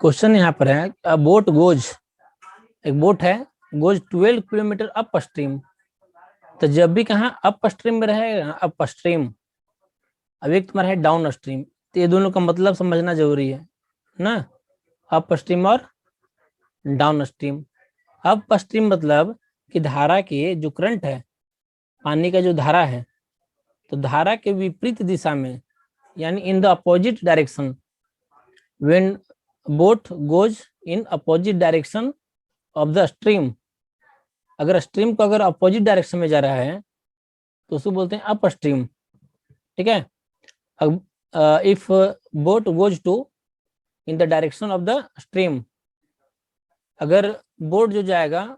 Question यहाँ पर है, अ बोट गोज, एक बोट है, गोज 12 किलोमीटर अप स्ट्रीम। तो जब भी कहा अप स्ट्रीम में रहेगा, अप स्ट्रीम, अब एक तुम्हारा है डाउन स्ट्रीम, तो ये दोनों का मतलब समझना जरूरी है ना, अप स्ट्रीम और डाउन स्ट्रीम। अप स्ट्रीम मतलब कि धारा के जो करंट है, पानी का जो धारा है, तो धारा के विपरीत दिशा में, यानी in the opposite direction, when boat goes in opposite direction of the stream. अगर स्ट्रीम को अगर अपोजिट डायरेक्शन में जा रहा है तो उसको बोलते हैं अप स्ट्रीम। ठीक है, अब if boat goes to in the direction of the stream, अगर बोट जो जाएगा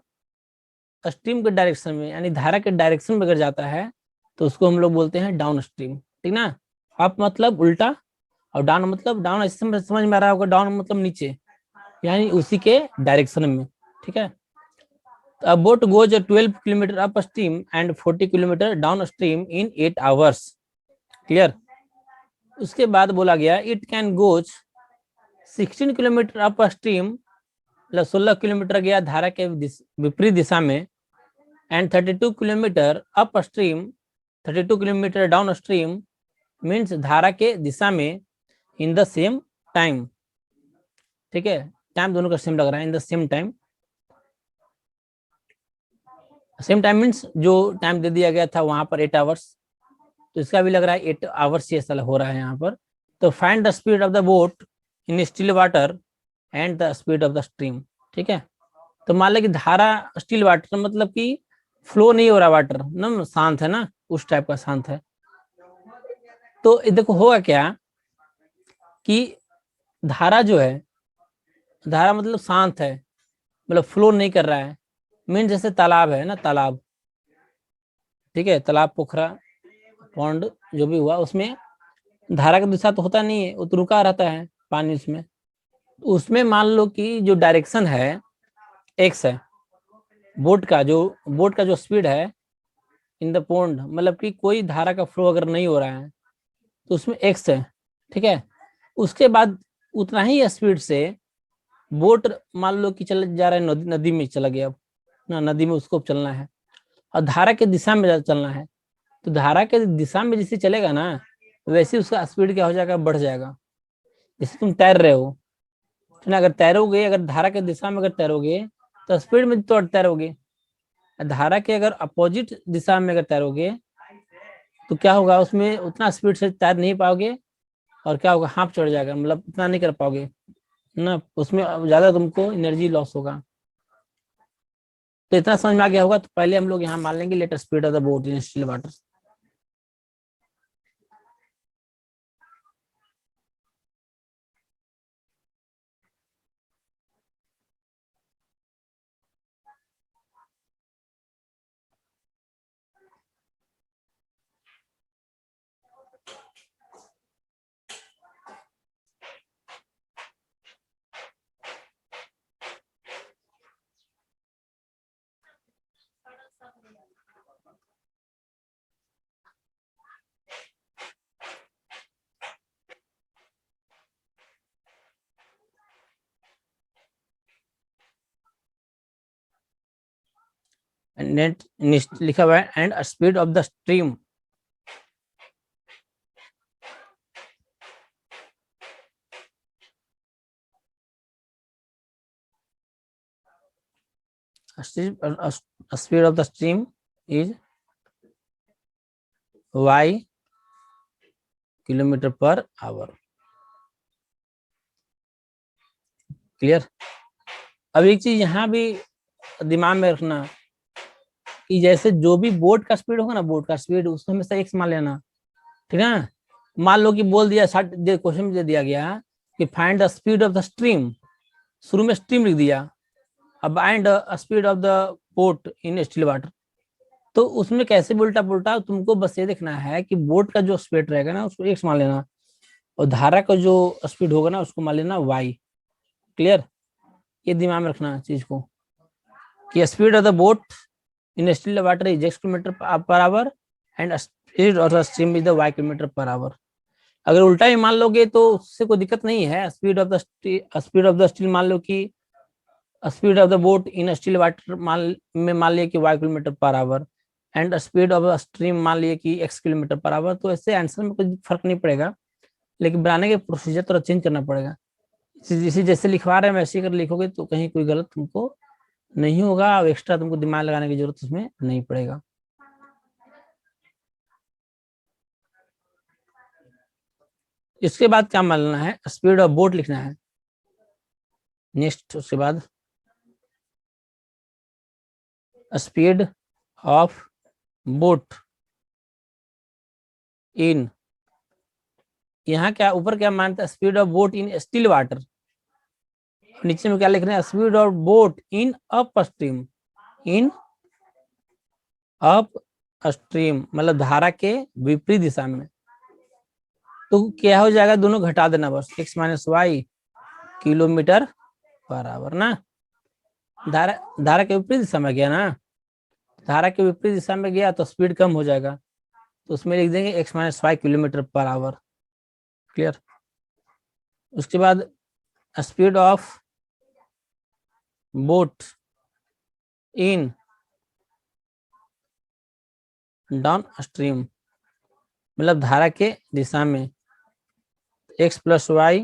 स्ट्रीम के डायरेक्शन में, यानी धारा के डायरेक्शन में अगर जाता है, तो उसको हम लोग बोलते हैं डाउन स्ट्रीम। ठीक ना, अप मतलब उल्टा, और डाउन मतलब डाउन, ऐसे समझ में आ रहा होगा, डाउन मतलब नीचे, यानी उसी के डायरेक्शन में। ठीक है, a boat goes 12 kilometre upstream and 40 kilometre downstream in 8 hours. Clear. उसके बाद बोला गया it can goes 16 kilometre up stream, मतलब 16 किलोमीटर गया धारा के विपरीत दिशा में, and 32 kilometre up stream, 32 kilometre down stream, means धारा के दिशा में, इन द सेम टाइम। ठीक है, टाइम दोनों का सेम लग रहा है, in the same time. Same time means जो टाइम दे दिया गया था वहां पर 8 आवर्स, तो इसका भी लग रहा है 8 आवर्स ही ऐसा हो रहा है यहाँ पर। तो find the speed of the boat in still water and the speed of the stream. ठीक है, तो मान लो कि धारा स्टिल वाटर मतलब कि फ्लो नहीं हो रहा वाटर ना, शांत है ना, उस टाइप का शांत है। तो देखो होगा क्या कि धारा जो है, धारा मतलब शांत है, मतलब फ्लो नहीं कर रहा है, मीन जैसे तालाब है ना, तालाब, ठीक है, तालाब, पोखरा, पौंड, जो भी हुआ, उसमें धारा का दिशा तो होता नहीं है, वो तो रुका रहता है पानी उसमें। उसमें मान लो कि जो डायरेक्शन है एक्स है, बोट का जो स्पीड है इन द पौंड, मतलब कि कोई धारा का फ्लो अगर नहीं हो रहा है तो उसमें एक्स है। ठीक है, उसके बाद उतना ही स्पीड से बोट मान लो कि चल जा रहा है, नदी में चला गया ना, नदी में उसको चलना है और धारा के दिशा में चलना है, तो धारा के दिशा में जैसे चलेगा ना, वैसे उसका स्पीड क्या हो जाएगा, बढ़ जाएगा। जैसे तुम तैर रहे हो ना, अगर तैरोगे, अगर धारा के दिशा में अगर तैरोगे तो स्पीड में तो तैरोगे, धारा के अगर अपोजिट दिशा में अगर तैरोगे तो क्या होगा, उसमें उतना स्पीड से तैर नहीं पाओगे, और क्या होगा, हाफ चढ़ जाएगा, मतलब इतना नहीं कर पाओगे ना, उसमें ज्यादा तुमको एनर्जी लॉस होगा। तो इतना समझ में आ गया होगा। तो पहले हम लोग यहाँ मान लेंगे let speed of the boat in still water. Net लिखा हुआ है and speed of the stream, speed of the stream is y kilometre per hour. Clear. अब एक चीज यहाँ भी दिमाग में रखना कि जैसे जो भी बोट का स्पीड होगा ना, बोट का स्पीड उसको हमेशा एक्स मान लेना। ठीक है ना, मान लो कि बोल दिया 60, क्वेश्चन में दे दिया गया कि find the speed of the stream, शुरू में स्ट्रीम लिख दिया, अब find the speed of the boat in still water, तो उसमें कैसे भी उल्टा पुल्टा तुमको बस ये देखना है कि बोट का जो स्पीड रहेगा ना उसको एक्स मान लेना, और धारा का जो स्पीड होगा ना उसको मान लेना वाई। क्लियर, ये दिमाग में रखना चीज को कि speed of the boat in still water is x kilometre per our and speed of the stream is the y kilometre per our. अगर उल्टा ही मान लोगे तो उससे कोई दिक्कत नहीं है। स्पीड ऑफ द स्टील मान लो कि speed of the boat in still water मान लिया कि y kilometre per our and speed of the stream मान लिया कि x किलोमीटर पर आवर। तो ऐसे आंसर में कोई फर्क नहीं पड़ेगा, लेकिन बनाने के प्रोसीजर थोड़ा चेंज करना पड़ेगा। जैसे जैसे लिखवा रहे हैं वैसे ही अगर लिखोगे तो कहीं कोई गलत तुमको नहीं होगा और एक्स्ट्रा तुमको दिमाग लगाने की जरूरत उसमें नहीं पड़ेगा। इसके बाद क्या मानना है, स्पीड ऑफ बोट लिखना है नेक्स्ट। उसके बाद स्पीड ऑफ बोट इन, यहाँ क्या ऊपर क्या मानता है, speed of boat in still water. नीचे में क्या लिख रहे हैं, speed of boat in up stream, in up stream मतलब धारा के विपरीत दिशा में। तो क्या हो जाएगा, दोनों घटा देना बस, x minus Y kilometre per hour ना। धारा के विपरीत दिशा में गया ना, धारा के विपरीत दिशा में गया तो स्पीड कम हो जाएगा, तो उसमें लिख देंगे x minus Y kilometre per hour. Clear. उसके बाद speed of boat in downstream मतलब धारा के दिशा में x plus Y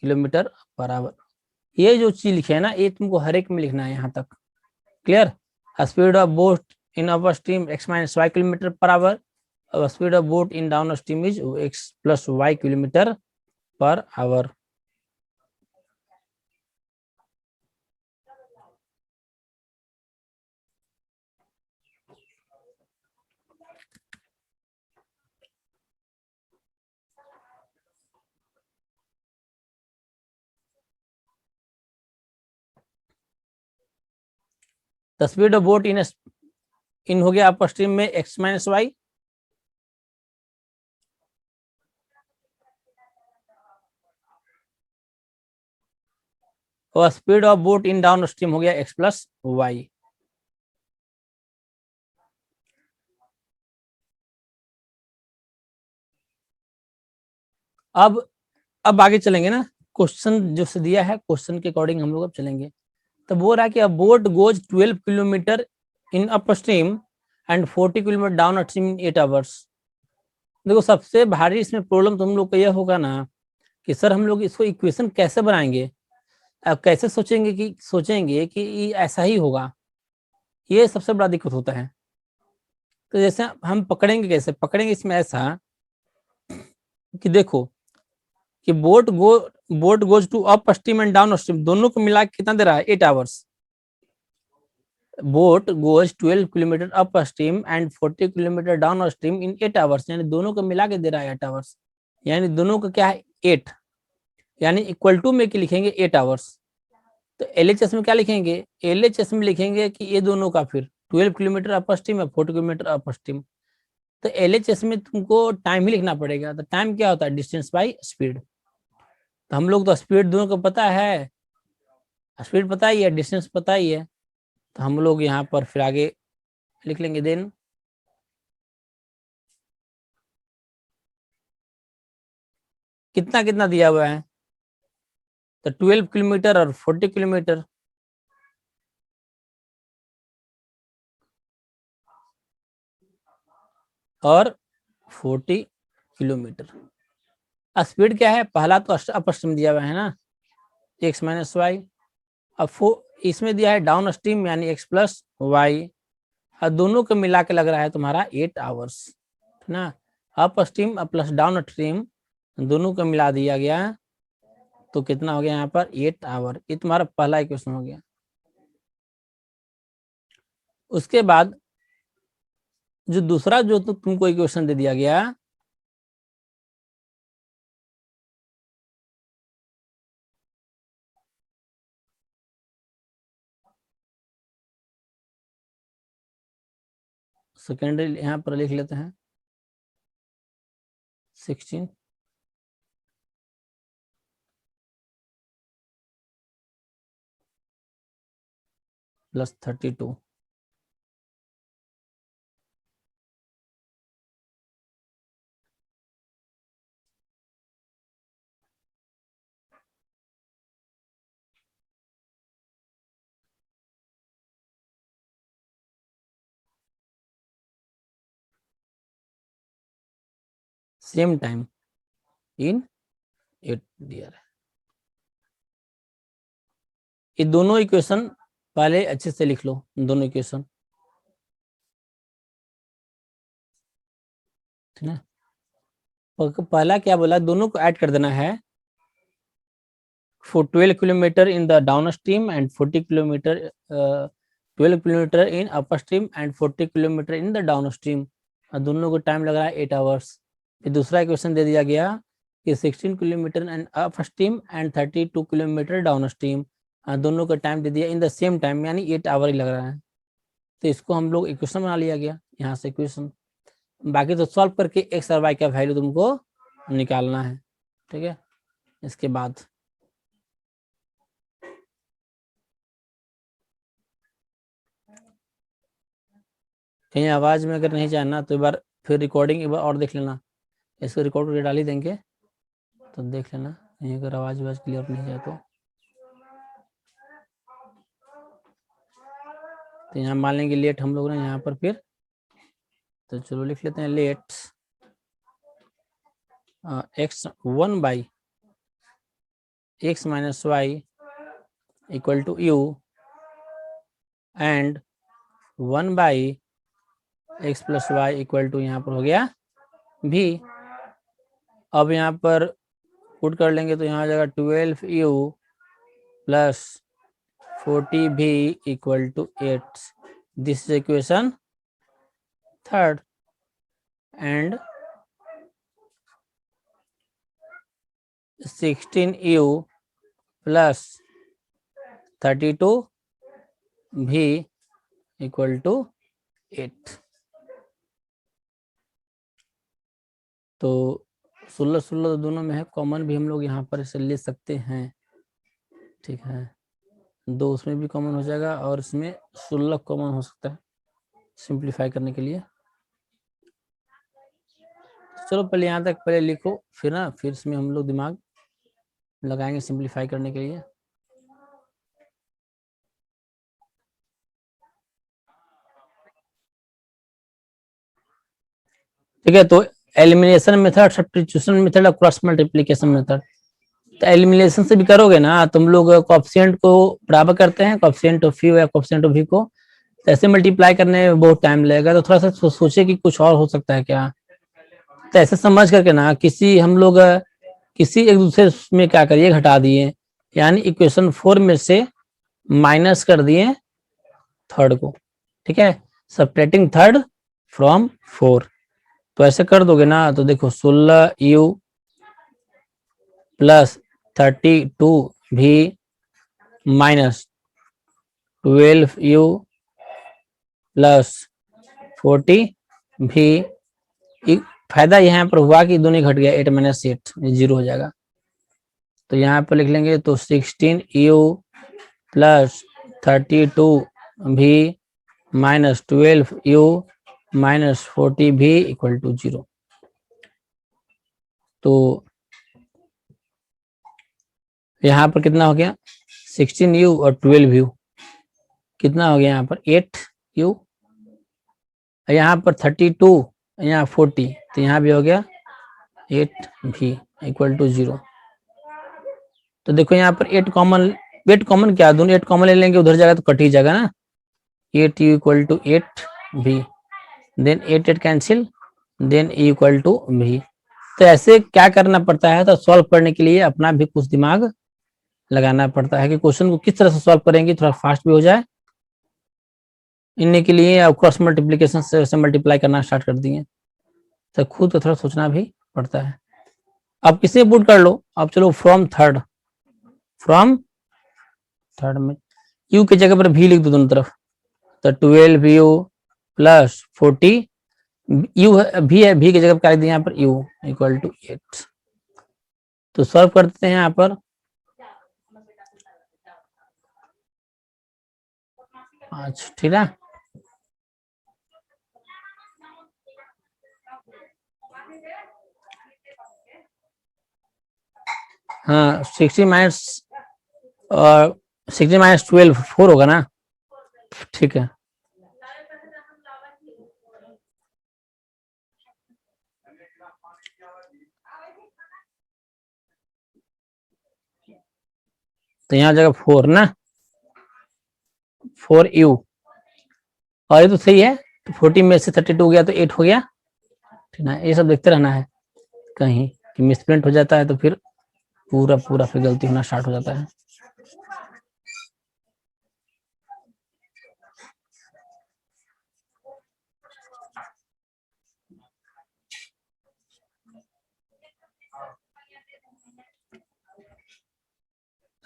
kilometre per hour. ये जो चीज लिखे है ना, ये तुमको हर एक में लिखना है यहाँ तक। Clear. Speed of boat in upper stream x minus Y kilometre per hour और speed of boat in downstream is x plus Y kilometre per hour. The speed of boat in हो गया upper stream में x minus Y, और speed of boat in downstream हो गया x plus Y. अब आगे चलेंगे ना, क्वेश्चन जो से दिया है क्वेश्चन के अकॉर्डिंग हम लोग अब चलेंगे। तो बोल रहा है कि अ boat goes 12 kilometre in up stream and 40 kilometre downstream in 8 hours. देखो सबसे भारी इसमें प्रॉब्लम तुम लोग का यह होगा ना कि सर हम लोग इसको इक्वेशन कैसे बनाएंगे, अब कैसे सोचेंगे कि ये ऐसा ही होगा, ये सबसे बड़ा दिक्कत होता है। तो जैसे हम पकड़ेंगे, कैसे पकड़ेंगे इसमें ऐसा कि देखो कि boat goes to upstream and downstream, दोनों को मिला के कितना दे रहा है 8 hours. Boat goes 12 kilometre upstream and 40 kilometre downstream in 8 hours, यानी दोनों को मिला के दे रहा है 8 आवर्स, यानी दोनों का क्या है 8, यानी इक्वल टू में लिखेंगे 8 आवर्स। तो एलएचएस में क्या लिखेंगे, एलएचएस में लिखेंगे कि ये दोनों का फिर 12 किलोमीटर अप स्ट्रीम है 40 किलोमीटर अप स्ट्रीम। तो एलएचएस में तुमको टाइम ही लिखना पड़ेगा। तो टाइम क्या होता है, डिस्टेंस बाई स्पीड। तो हम लोग तो स्पीड दोनों को पता है, स्पीड पता ही है, डिस्टेंस पता ही है, तो हम लोग यहाँ पर फिर आगे लिख लेंगे। देन कितना कितना दिया हुआ है, तो 12 किलोमीटर और 40 किलोमीटर, और 40 किलोमीटर। स्पीड क्या है, पहला तो अपर स्ट्रीम दिया हुआ है ना x माइनस वाई, अब इसमें दिया है डाउन स्ट्रीम यानी x प्लस वाई, और दोनों को मिला के लग रहा है तुम्हारा 8 आवर्स ना। Up stream plus down stream दोनों को मिला दिया गया तो कितना हो गया यहाँ पर 8 आवर। ये तुम्हारा पहला इक्वेशन हो गया। उसके बाद जो दूसरा जो तुमको इक्वेशन दे दिया गया, सेकेंडरी यहाँ पर लिख लेते हैं 16, plus 32। Same time in 8 year. ये दोनों इक्वेशन पहले अच्छे से लिख लो, दोनों इक्वेशन, ठीक है। पहला क्या बोला, दोनों को ऐड कर देना है। for 12 kilometer in the downstream and 40 kilometer 12 kilometer in upstream and 40 kilometer in the downstream। दोनों को टाइम लग रहा है 8 आवर्स। फिर दूसरा क्वेश्चन दे दिया गया कि 16 kilometre and upstream and 32 kilometre downstream, दोनों का टाइम दे दिया इन द सेम टाइम, यानी 8 आवर ही लग रहा है। तो इसको हम लोग इक्वेशन बना लिया गया यहाँ से इक्वेशन। बाकी तो सॉल्व करके एक्स और वाई का वैल्यू तुमको निकालना है, ठीक है। इसके बाद कहीं आवाज में अगर नहीं जानना तो एक बार फिर रिकॉर्डिंग एक बार और देख लेना, इसको रिकॉर्ड करके डाल ही देंगे तो देख लेना, कहीं अगर आवाज क्लियर नहीं जाए तो यहाँ मान लेंगे लेट हम लोग ने यहाँ पर, फिर तो चलो लिख लेते हैं let X 1 by X minus Y equal to U and 1 by X plus Y equal to यहाँ पर हो गया भी। अब यहाँ पर पुट कर लेंगे तो यहाँ हो जाएगा 12u plus 40v equal to 8। This is equation third and 16u plus 32v equal to 8। तो 16 तो दोनों में है, कॉमन भी हम लोग यहाँ पर इसे ले सकते हैं, ठीक है। 2 उसमें भी कॉमन हो जाएगा और इसमें 16 कॉमन हो सकता है सिंप्लीफाई करने के लिए। चलो पहले यहाँ तक पहले लिखो, फिर ना फिर इसमें हम लोग दिमाग लगाएंगे सिंप्लीफाई करने के लिए। ठीक है, तो एलिमिनेशन मेथड, सब्स्टिट्यूशन मेथड और क्रॉस मल्टीप्लिकेशन मेथड। तो एलिमिनेशन से भी करोगे ना, तुम लोग कोएफिशिएंट को बराबर करते हैं, कोएफिशिएंट ऑफ यू या कोएफिशिएंट ऑफ वी को, तो ऐसे मल्टीप्लाई करने में बहुत टाइम लगेगा। तो थोड़ा सा सोचे कि कुछ और हो सकता है क्या, तो ऐसे समझ करके ना किसी हम लोग किसी एक दूसरे में क्या करिए, घटा दिए, यानी इक्वेशन 4 में से माइनस कर दिए थर्ड को, ठीक है, सब्ट्रैक्टिंग थर्ड फ्रॉम 4। तो ऐसे कर दोगे ना तो देखो 16u plus 32v minus 12u plus 40v। फायदा यहाँ पर हुआ कि दोनों घट गया, 8 माइनस 8 जीरो हो जाएगा। तो यहाँ पर लिख लेंगे तो 16u plus 32v minus 12u minus 40v equal to 0। तो यहाँ पर कितना हो गया 16u और 12u, कितना हो गया यहाँ पर 8u, यहाँ पर 32, यहाँ 40, तो यहाँ भी हो गया 8v इक्वल टू 0। तो देखो यहाँ पर 8 कॉमन, 8 कॉमन क्या, दोनों 8 कॉमन ले लेंगे, उधर जाएगा तो कट ही जाएगा ना, 8u equal to 8v, then 8 8 cancel, then e equal to v। तो ऐसे क्या करना पड़ता है, तो सॉल्व करने के लिए अपना भी कुछ दिमाग लगाना पड़ता है कि क्वेश्चन को किस तरह से सॉल्व करेंगे थोड़ा फास्ट भी हो जाए। इनने के लिए अब क्रॉस मल्टीप्लिकेशन से मल्टीप्लाई करना स्टार्ट कर दिए, तो खुद तो थोड़ा सोचना भी पड़ता है। अब किसे पुट कर लो, अब चलो फ्रॉम थर्ड में u की जगह पर v लिख दो दोनों तरफ, तो 12u प्लस 40 u भी है, v की जगह पर क्या लिख दिया यहाँ पर u इक्वल टू 8। तो सॉल्व करते हैं यहाँ पर, 5, ठीक है। हाँ 60 माइनस और 60 माइनस 12 4 होगा ना, ठीक है। तो यहाँ जगह 4 ना, 4u, और ये तो सही है, तो 40 में से 32 गया तो 8 हो गया, ठीक है। ये सब देखते रहना है, कहीं कि मिसप्रिंट हो जाता है तो फिर पूरा पूरा फिर गलती होना स्टार्ट हो जाता है।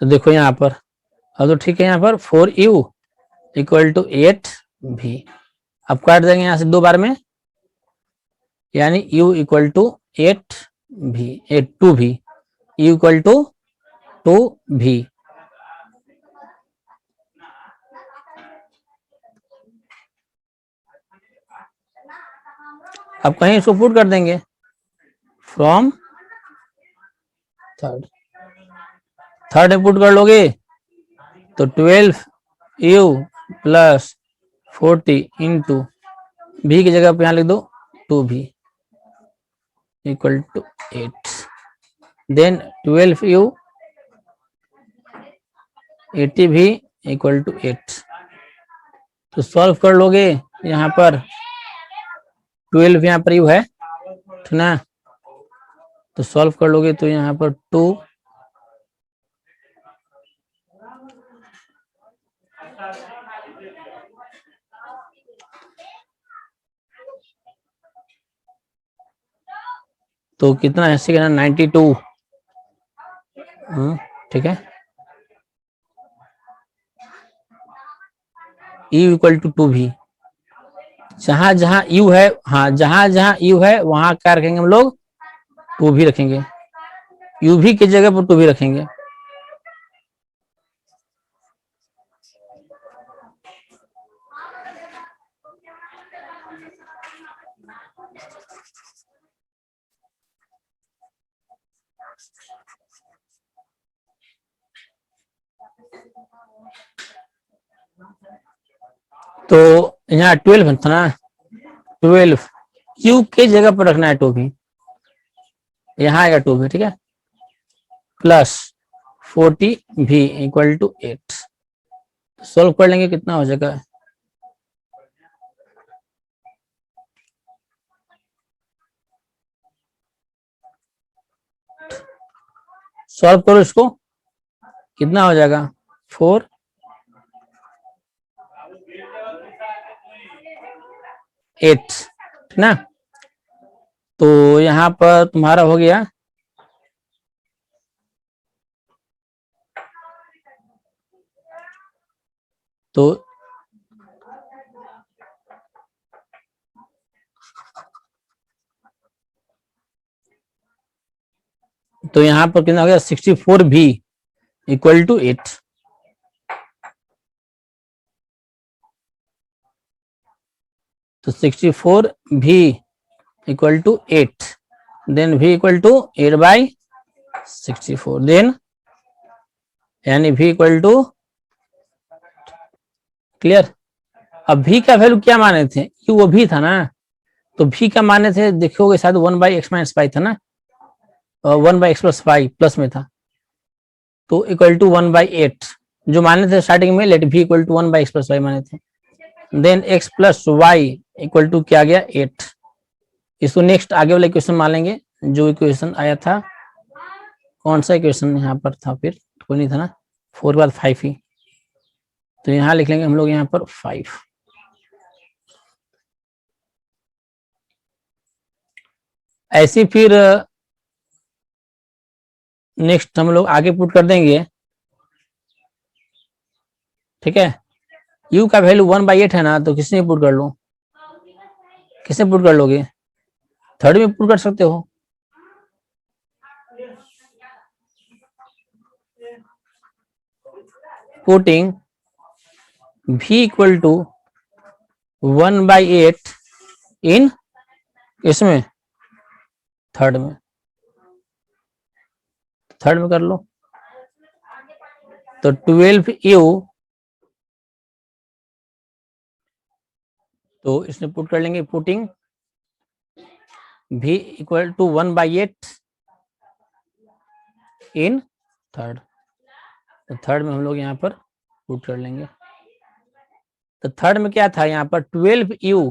तो देखो यहाँ पर, अब तो ठीक है, यहाँ पर 4u इक्वल टू 8v, अब काट देंगे यहाँ से 2 बार में, यानी u equal to 8v, 2v, u equal to 2v। अब कहीं इसको पुट कर देंगे, फ्रॉम थर्ड में पुट कर लोगे तो 12u प्लस 40 इंटू v की जगह पे यहाँ लिख दो 2v equal to 8, then 12u 80v equal to 8। तो सॉल्व कर लोगे, यहाँ पर 12 यहाँ पर u है, ठीक ना, तो सॉल्व कर लोगे तो यहाँ पर 2 तो कितना है सेकेंड 92, ठीक है। u इक्वल टू 2v, जहां जहां u है, हाँ जहां जहां u है वहां क्या रखेंगे हम लोग, 2v रखेंगे, uv की जगह पर 2v रखेंगे। तो यहाँ 12 था ना, 12 क्यू के जगह पर रखना है 2v, यहाँ आएगा 2v, ठीक है, plus 40v equal to 8। Solve कर लेंगे कितना हो जाएगा, सॉल्व करो इसको, कितना हो जाएगा 4 8, ठीक ना। तो यहाँ पर तुम्हारा हो गया तो यहाँ पर कितना हो गया 64v इक्वल टू 8। तो 64v equal to 8, then v equal to 8/64, then यानी v इक्वल टू, क्लियर। अब v का वैल्यू क्या माने थे, u वो भी था ना, तो v का माने थे देखोगे शायद 1/x-y था ना, 1/x+y प्लस में था, तो इक्वल टू 1/8 जो माने थे स्टार्टिंग में, late v equal to 1/x+y माने थे, then x plus Y equal to क्या गया 8। इसको नेक्स्ट आगे वाला इक्वेशन मान लेंगे, जो इक्वेशन आया था, कौन सा इक्वेशन यहाँ पर था, फिर कोई नहीं था ना, 4 के बाद 5 ही, तो यहाँ लिख लेंगे हम लोग यहाँ पर 5। ऐसे फिर नेक्स्ट हम लोग आगे पुट कर देंगे, ठीक है। u का वैल्यू 1/8 है ना, तो किसने पुट कर लो, किसने पुट कर लोगे, थर्ड में पुट कर सकते हो, पुटिंग v इक्वल टू 1/8 इन इसमें थर्ड में कर लो। तो 12u, तो इसमें पुट कर लेंगे, putting v equal to 1/8 in third. तो थर्ड में हम लोग यहाँ पर पुट कर लेंगे। तो थर्ड में क्या था, यहाँ पर 12u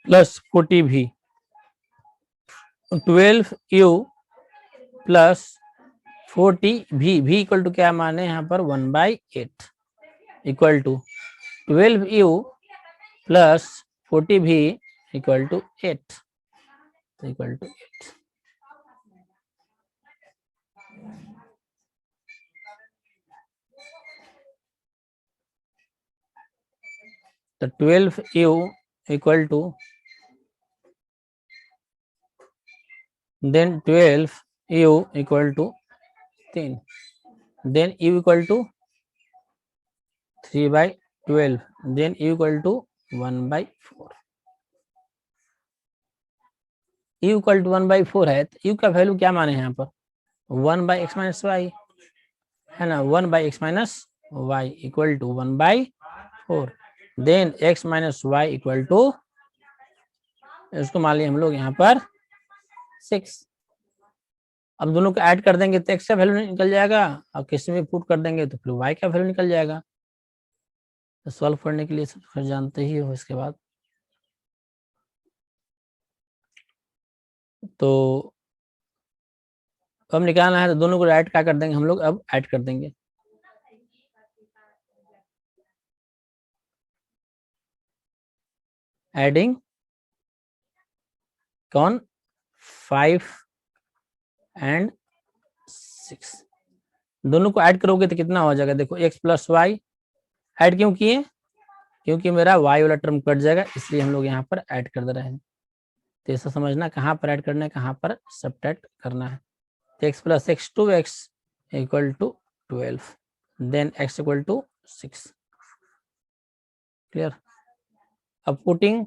plus 40v, 12u plus 40v, v equal to क्या माने यहाँ पर 1/8 equal to 12u plus 40v equal to 8 equal to 8। तो 12u equal to then 12u equal to 3, then u equal to 3/12, then u equal to 1/4। u equal to 1/4 है, तो u का value क्या माने यहाँ पर 1/x माइनस वाई है ना, 1/x minus Y equal to 1/4, then x minus Y equal to, इसको मान लिया हम लोग यहाँ पर 6। अब दोनों को ऐड कर देंगे तो x का वैल्यू निकल जाएगा, और किसी में पुट कर देंगे तो फिर y का वैल्यू निकल जाएगा। तो सॉल्व करने के लिए सब जानते ही हो। इसके बाद तो अब निकालना है, तो दोनों को ऐड क्या कर देंगे हम लोग, अब ऐड कर देंगे। एडिंग कौन 5 एंड 6, दोनों को ऐड करोगे तो कितना हो जाएगा, देखो x प्लस वाई ऐड क्यों किए, क्योंकि मेरा y वाला टर्म कट जाएगा, इसलिए हम लोग यहाँ पर ऐड कर दे रहे हैं। तो ऐसा समझना कहाँ पर ऐड करना है, कहाँ पर सब्ट्रैक्ट करना है। तो x plus x 2x equal to 12, then x equal to 6, clear. अब putting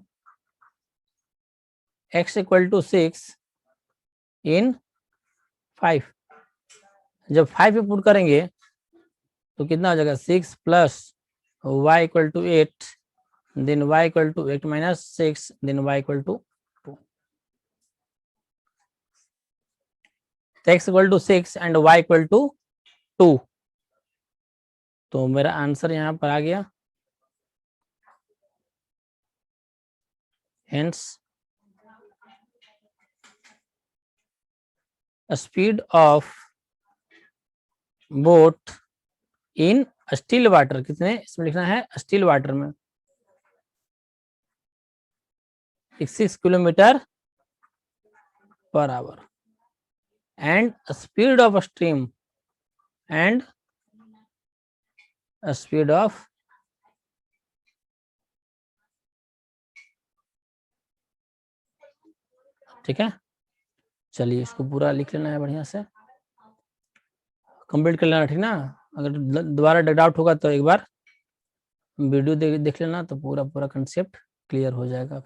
x equal to 6 in 5, जब 5 पे पुट करेंगे तो कितना हो जाएगा 6 plus y equal to 8, then y equal to 8 minus 6, then y equal to 2। x equal to 6 and y equal to 2, तो मेरा आंसर यहाँ पर आ गया। Hence speed of boat in still water, कितने इसमें लिखना है, स्टिल वाटर में 6 kilometre per our, and speed of stream and speed of, ठीक है। चलिए इसको पूरा लिख लेना है, बढ़िया से कंप्लीट कर लेना, ठीक ना। अगर दोबारा डाउट होगा तो एक बार वीडियो देख लेना, तो पूरा कंसेप्ट क्लियर हो जाएगा।